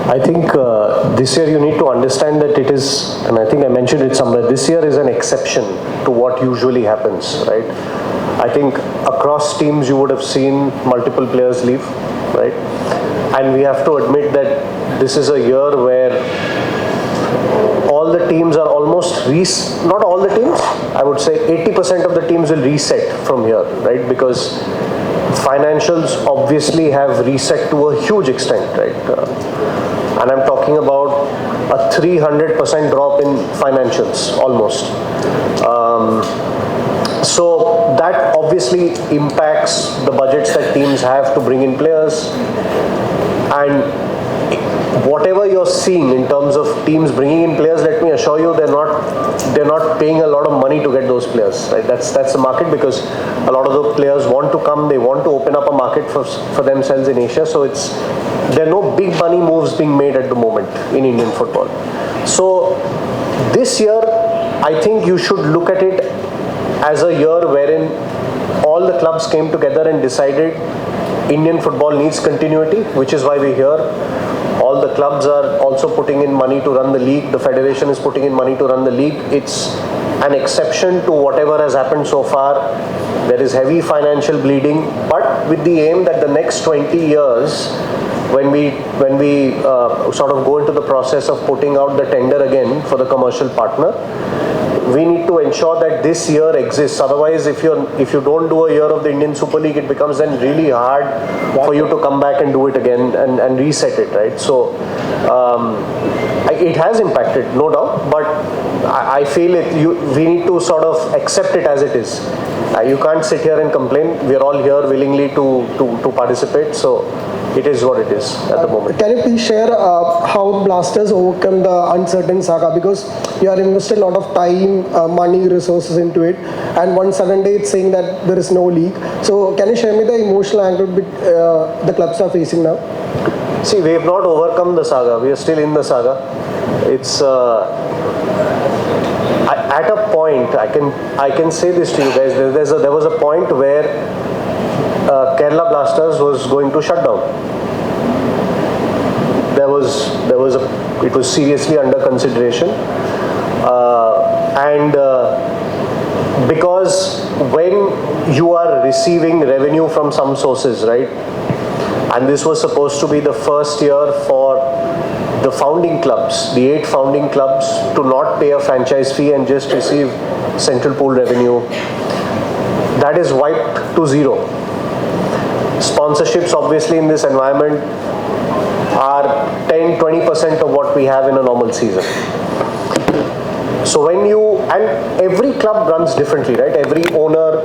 I think this year you need to understand that it is, and I think I mentioned it somewhere, this year is an exception to what usually happens, right? I think across teams you would have seen multiple players leave, right? And we have to admit that this is a year where all the teams are almost, not all the teams, I would say 80% of the teams will reset from here, right? Because financials obviously have reset to a huge extent, right? And I'm talking about a 300% drop in financials, almost. So that obviously impacts the budgets that teams have to bring in players. And whatever you're seeing in terms of teams bringing in players, let me assure you, they're not paying a lot of money to get those players, right? That's the market, because a lot of the players want to come, they want to open up a market for themselves in Asia. So there are no big money moves being made at the moment in Indian football. So this year, I think you should look at it as a year wherein all the clubs came together and decided Indian football needs continuity, which is why we're here. All the clubs are also putting in money to run the league. The federation is putting in money to run the league. It's an exception to whatever has happened so far. There is heavy financial bleeding, but with the aim that the next 20 years, when we sort of go into the process of putting out the tender again for the commercial partner, we need to ensure that this year exists. Otherwise, if you don't do a year of the Indian Super League, it becomes then really hard for you to come back and do it again and reset it, right? So it has impacted, no doubt, but I feel we need to sort of accept it as it is. You can't sit here and complain. We're all here willingly to participate. So it is what it is at the moment. Can you please share how Blasters overcome the uncertain saga? Because you are invested a lot of time, money, resources into it, and one sudden day it's saying that there is no league. So can you share me the emotional angle the clubs are facing now? See, we have not overcome the saga. We are still in the saga. It's at a point, I can say this to you guys. There was a point where Kerala Blasters was going to shut down. It was seriously under consideration, because when you are receiving revenue from some sources, right, and this was supposed to be the first year for the founding clubs, the 8 founding clubs, to not pay a franchise fee and just receive central pool revenue, that is wiped to zero. Sponsorships obviously in this environment are 10-20% of what we have in a normal season. So and every club runs differently, right? Every owner,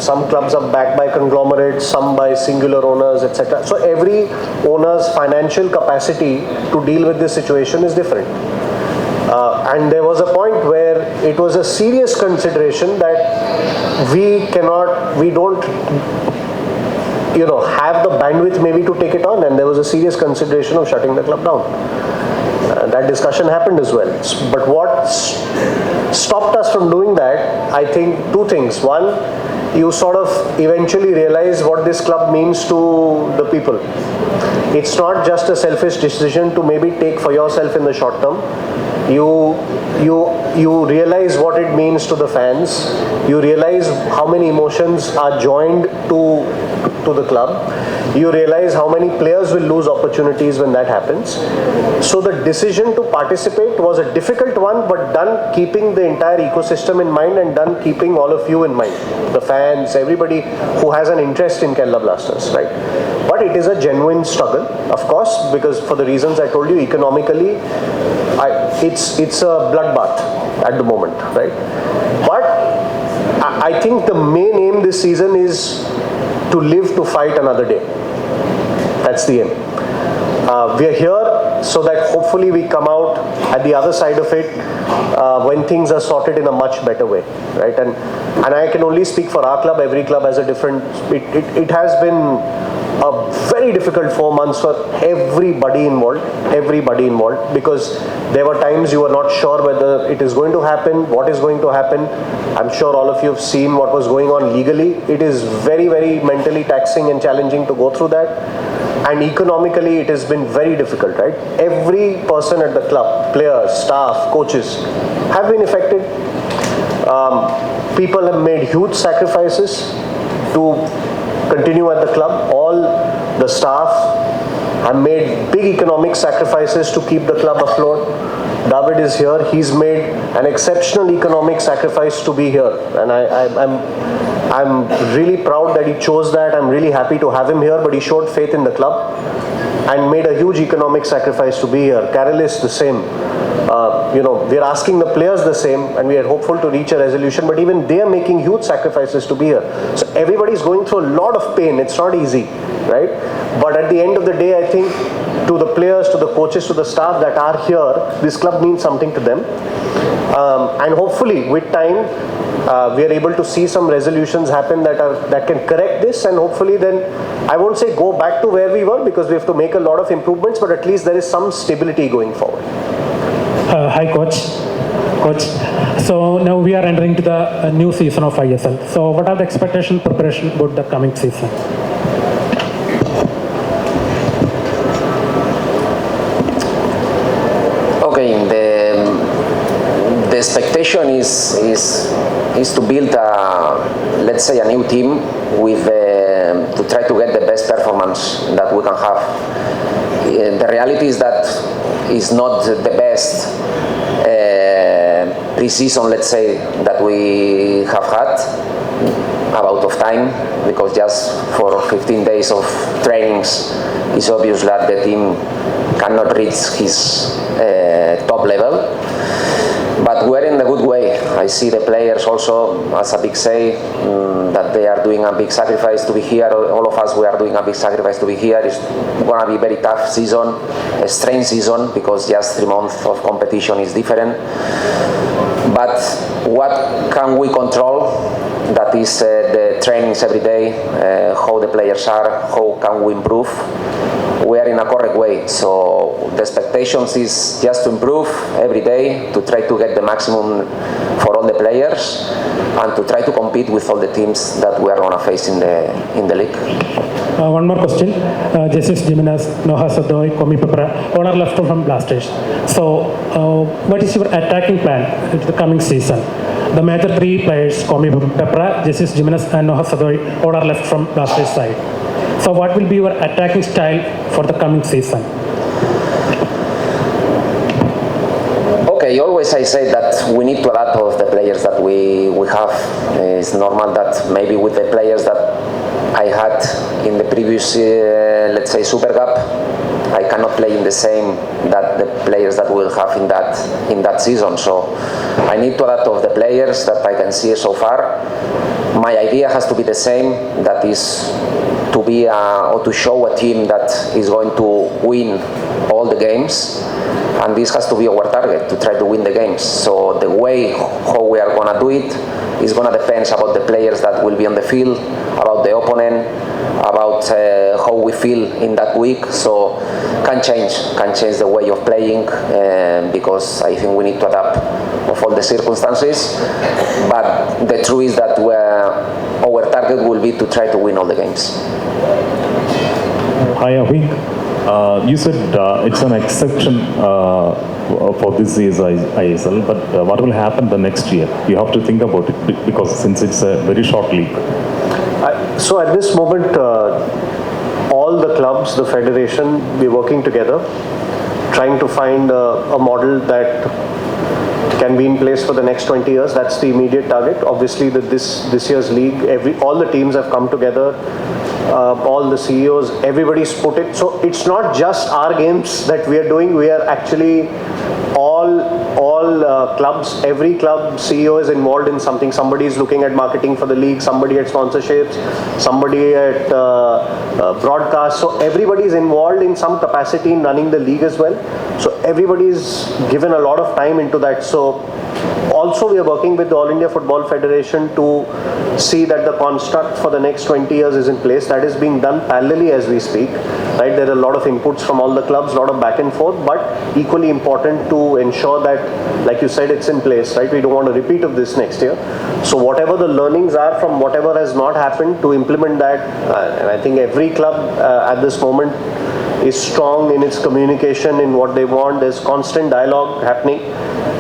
some clubs are backed by conglomerates, some by singular owners, etc. So every owner's financial capacity to deal with this situation is different. And there was a point where it was a serious consideration that we don't have the bandwidth maybe to take it on, and there was a serious consideration of shutting the club down. That discussion happened as well. But what stopped us from doing that, I think 2 things. One, you sort of eventually realize what this club means to the people. It's not just a selfish decision to maybe take for yourself in the short term. You realize what it means to the fans. You realize how many emotions are joined to the club. You realize how many players will lose opportunities when that happens. So the decision to participate was a difficult one, but done keeping the entire ecosystem in mind and done keeping all of you in mind. The fans, everybody who has an interest in Kerala Blasters, right? But it is a genuine struggle, of course, because for the reasons I told you, economically, it's a bloodbath at the moment, right? But I think the main aim this season is to live to fight another day. That's the aim. We are here so that hopefully we come out at the other side of it when things are sorted in a much better way, right? And I can only speak for our club. Every club has a different. It has been a very difficult 4 months for everybody involved, because there were times you were not sure whether it is going to happen, what is going to happen. I'm sure all of you have seen what was going on legally. It is very, very mentally taxing and challenging to go through that. and economically it has been very difficult, right? Every person at the club, players, staff, coaches, have been affected. People have made huge sacrifices to continue at the club. All the staff have made big economic sacrifices to keep the club afloat. David is here. He's made an exceptional economic sacrifice to be here, and I'm really proud that he chose that. I'm really happy to have him here, but he showed faith in the club and made a huge economic sacrifice to be here. Carol is the same. We're asking the players the same, and we are hopeful to reach a resolution, but even they are making huge sacrifices to be here. So everybody's going through a lot of pain. It's not easy, right? But at the end of the day, I think to the players, to the coaches, to the staff that are here, this club means something to them. And hopefully with time, we are able to see some resolutions happen that can correct this, and hopefully then, I won't say go back to where we were, because we have to make a lot of improvements, but at least there is some stability going forward. Hi coach. So now we are entering to the new season of ISL. So what are the expectations, preparation about the coming season? Okay, the expectation is to build let's say a new team with to try to get the best performance that we can have. The reality is that it's not the best pre-season, let's say, that we have had about of time, because just for 15 days of trainings it's obvious that the team cannot reach his top level. But we're in a good way. I see the players also, as a big say, that they are doing a big sacrifice to be here. All of us, we are doing a big sacrifice to be here. It's going to be a very tough season, a strange season, because just 3 months of competition is different. But what can we control? That is the trainings every day, how the players are, how can we improve. We are in a correct way, so the expectations is just to improve every day, to try to get the maximum for all the players, and to try to compete with all the teams that we are going to face in the league. One more question. Jesus Jimenez, Noah Sadoy, Komi Pepra, all are left from Blasters. So what is your attacking plan into the coming season? The major 3 players, Komi Pepra, Jesus Jimenez and Noah Sadoy, all are left from Blasters side. So what will be your attacking style for the coming season? Okay, always I say that we need to adapt all of the players that we have. It's normal that maybe with the players that I had in the previous, let's say, Super Cup, I cannot play in the same that the players that we'll have in that season. So I need to adapt all of the players that I can see so far. My idea has to be the same, that is to be or to show a team that is going to win all the games, and this has to be our target, to try to win the games. So the way how we are going to do it is going to depend about the players that will be on the field, about the opponent, about how we feel in that week. So can change the way of playing, because I think we need to adapt of all the circumstances. But the truth is that our target will be to try to win all the games. Hi, Avik. You said it's an exception for this year's ISL, but what will happen the next year? You have to think about it, because since it's a very short league. So at this moment, all the clubs, the federation, we're working together, trying to find a model that can be in place for the next 20 years. That's the immediate target. Obviously, this year's league, all the teams have come together, all the CEOs, everybody's put it. So it's not just our games that we are doing. We are actually all clubs, every club CEO is involved in something. Somebody is looking at marketing for the league, somebody at sponsorships, somebody at broadcast. So everybody is involved in some capacity in running the league as well. So everybody is given a lot of time into that. So also we are working with the All India Football Federation to see that the construct for the next 20 years is in place. That is being done parallelly as we speak. Right, there are a lot of inputs from all the clubs, a lot of back and forth, but equally important to ensure that, like you said, it's in place. Right, we don't want a repeat of this next year. So whatever the learnings are from whatever has not happened, to implement that, and I think every club at this moment is strong in its communication, in what they want. There's constant dialogue happening,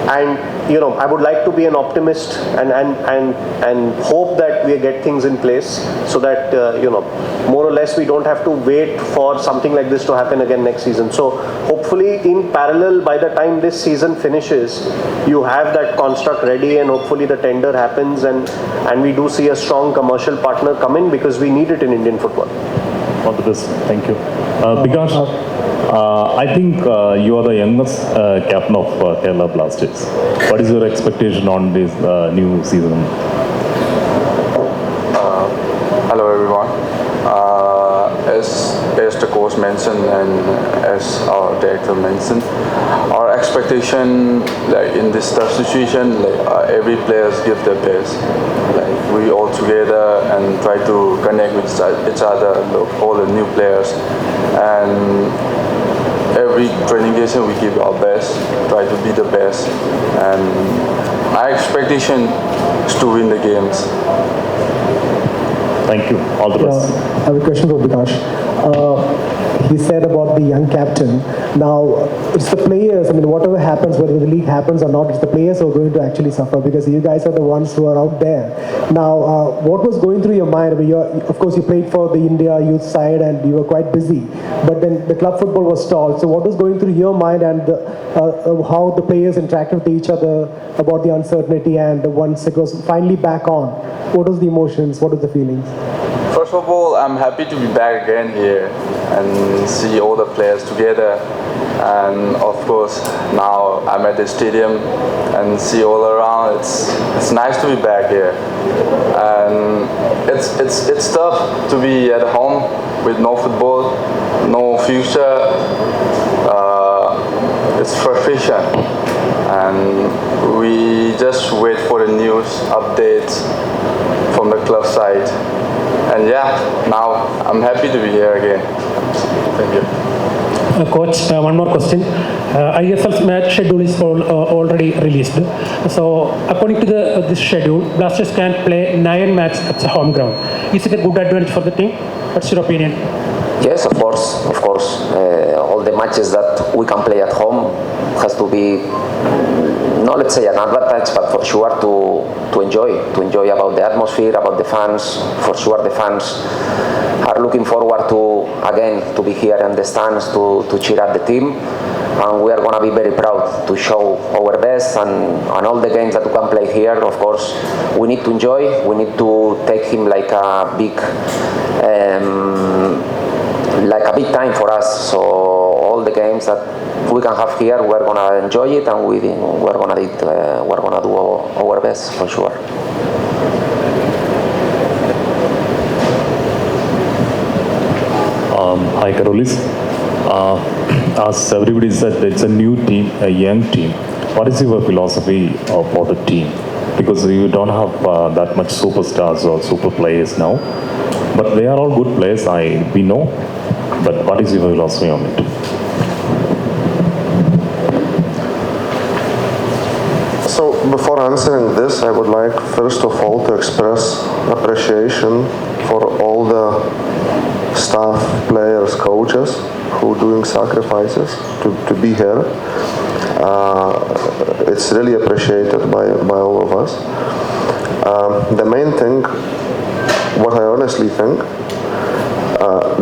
and I would like to be an optimist and hope that we get things in place so that more or less we don't have to wait for something like this to happen again next season. So hopefully in parallel, by the time this season finishes, you have that construct ready, and hopefully the tender happens and we do see a strong commercial partner come in, because we need it in Indian football. All the best. Thank you. Because I think you are the youngest captain of Kerala Blasters. What is your expectation on this new season? Hello everyone. As the coach mentioned and as our director mentioned, our expectation, like in this tough situation, like every players give their best. Like we all together and try to connect with each other, all the new players, and every training session we give our best, try to be the best, and my expectation is to win the games. Thank you. All the best. I have a question for Bikash. He said about the young captain. Now, it's the players, whatever happens, whether the league happens or not, it's the players who are going to actually suffer, because you guys are the ones who are out there. Now, what was going through your mind? Of course, you played for the India youth side and you were quite busy, but then the club football was stalled. So what was going through your mind, and how the players interacted with each other about the uncertainty, and once it was finally back on, what was the emotions, what was the feelings? First of all, I'm happy to be back again here and see all the players together. And of course, now I'm at the stadium and see all around. It's nice to be back here. And it's tough to be at home with no football, no future. It's frustration. And we just wait for the news updates from the club side. And yeah, now I'm happy to be here again. Thank you. Coach, one more question. ISL's match schedule is already released. So, according to this schedule, Blasters can play 9 matches at the home ground. Is it a good advantage for the team? What's your opinion? Yes, of course, of course. All the matches that we can play at home has to be, not let's say an advantage, but for sure to enjoy about the atmosphere, about the fans. For sure the fans are looking forward to be here in the stands to cheer up the team, and we are going to be very proud to show our best, and all the games that we can play here. Of course, we need to enjoy, we need to take him like a big time for us. So all the games that we can have here, we're gonna enjoy it, and we're gonna do our best for sure. Hi, Carolis. As everybody said, it's a new team, a young team. What is your philosophy for the team? Because you don't have that much superstars or super players now, but they are all good players, we know. But what is your philosophy on it? So before answering this, I would like first of all to express appreciation for all the staff, players, coaches who are doing sacrifices to be here. It's really appreciated by all of us. The main thing, what I honestly think,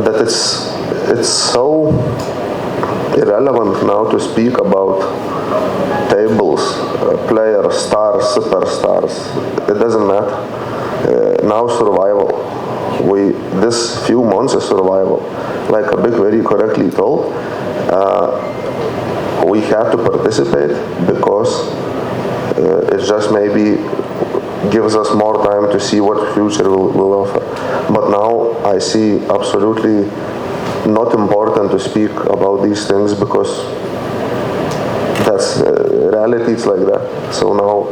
that it's so irrelevant now to speak about tables, players, stars, superstars. It doesn't matter. Now survival. This few months is survival. Like Abik very correctly told, we have to participate because it just maybe gives us more time to see what future will offer. But now I see absolutely not important to speak about these things, because that's reality. It's like that. So now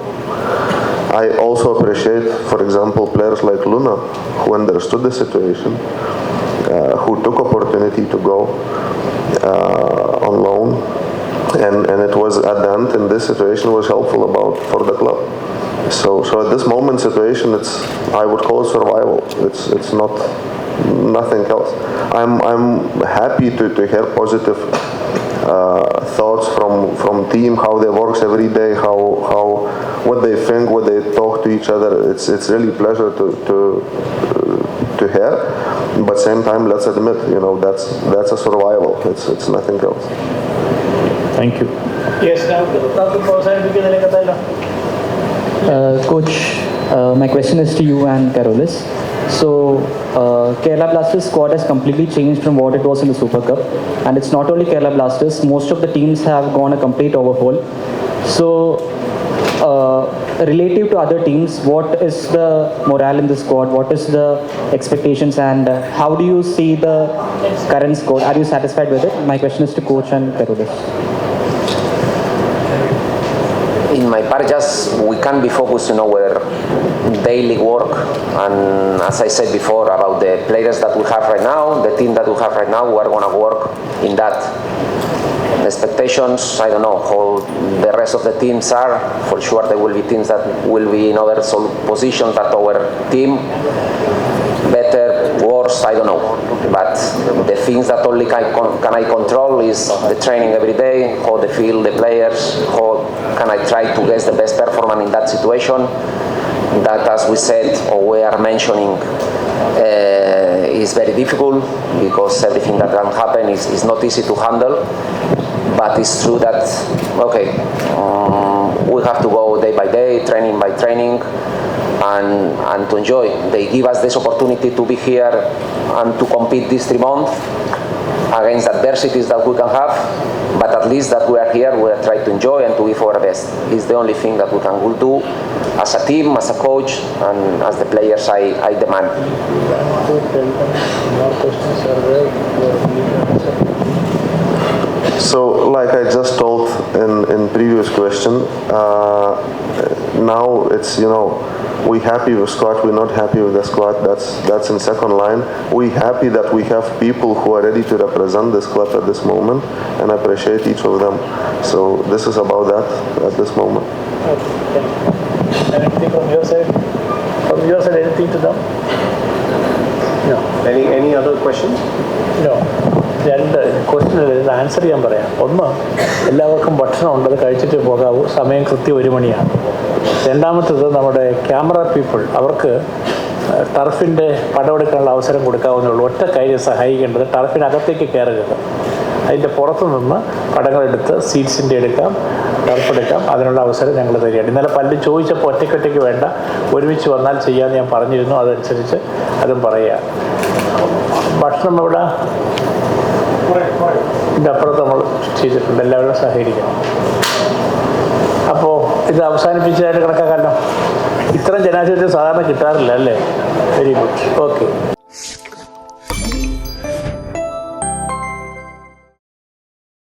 I also appreciate, for example, players like Luna, who understood the situation, who took opportunity to go on loan, and it was at the end in this situation was helpful for the club. So at this moment situation, I would call it survival. It's not nothing else. I'm happy to hear positive thoughts from team, how they works every day, how what they think, what they talk to each other. It's really pleasure to hear. But same time, let's admit, that's a survival. It's nothing else. Thank you. Yes, Coach, my question is to you and Carolis. So, Kerala Blasters squad has completely changed from what it was in the Super Cup. And it's not only Kerala Blasters, most of the teams have gone a complete overhaul. So, relative to other teams, what is the morale in the squad? What is the expectations, and how do you see the current squad? Are you satisfied with it? My question is to Coach and Carolis. In my part, just we can be focused on our daily work, and as I said before about the players that we have right now, the team that we have right now, we are going to work in that. The expectations, I don't know how the rest of the teams are. For sure, there will be teams that will be in other positions that our team. Better, worse, I don't know. But the things that only can I control is the training every day, how they feel the players, how can I try to get the best performance in that situation. That, as we said, or we are mentioning, is very difficult because everything that can happen is not easy to handle. But it's true that, okay, we have to go day by day, training by training, and to enjoy. They give us this opportunity to be here and to compete this 3 months against adversities that we can have, but at least that we are here, we are trying to enjoy and to give our best. It's the only thing that we can do as a team, as a coach, and as the players I demand. So, like I just told in previous question, now it's, we happy with squad, we're not happy with the squad, that's in second line. We happy that we have people who are ready to represent this club at this moment, and I appreciate each of them. So this is about that at this moment. Okay. Anything from your side? From your side, anything to them? No. Any other questions? No. രണ്ട് question answer ചെയ്യാൻ പറയാം. ഒന്ന്, എല്ലാവർക്കും ഭക്ഷണം ഉണ്ടത് കഴിച്ചിട്ട് പോകാവൂ, സമയം കൃത്യം 1 മണിയാണ്. രണ്ടാമത്തേത്, നമ്മുടെ ക്യാമറ പീപ്പിൾ, അവർക്ക് ടർഫിൻ്റെ പടമെടുക്കാനുള്ള അവസരം കൊടുക്കാവുന്നുള്ളൂ. ഒറ്റ കാര്യം സഹായിക്കേണ്ടത്, ടർഫിനകത്തേക്ക് കയറരുത്. അതിൻ്റെ പുറത്തു നിന്ന് പടങ്ങളെടുത്ത് സീറ്റ്സിൻ്റെ എടുക്കാം, ടർഫെടുക്കാം, അതിനുള്ള അവസരം ഞങ്ങൾ തരികയാണ്. ഇന്നലെ പലരും ചോദിച്ചപ്പോൾ ഒറ്റയ്ക്കൊറ്റയ്ക്ക് വേണ്ട, ഒരുമിച്ച് വന്നാൽ ചെയ്യാമെന്ന് ഞാൻ പറഞ്ഞിരുന്നു. അതനുസരിച്ച് അതും പറയുക. ഭക്ഷണം ഇവിടെ ഇതിൻ്റെ അപ്പുറത്ത് നമ്മൾ ചെയ്തിട്ടുണ്ട്. എല്ലാവരും സഹകരിക്കണം. അപ്പോൾ ഇത് അവസാനിപ്പിച്ചതായിട്ട് കണക്കാക്കാമല്ലോ. ഇത്തരം ജനാധിപത്യം സാധാരണ കിട്ടാറില്ല അല്ലേ? Very good. ഓക്കെ.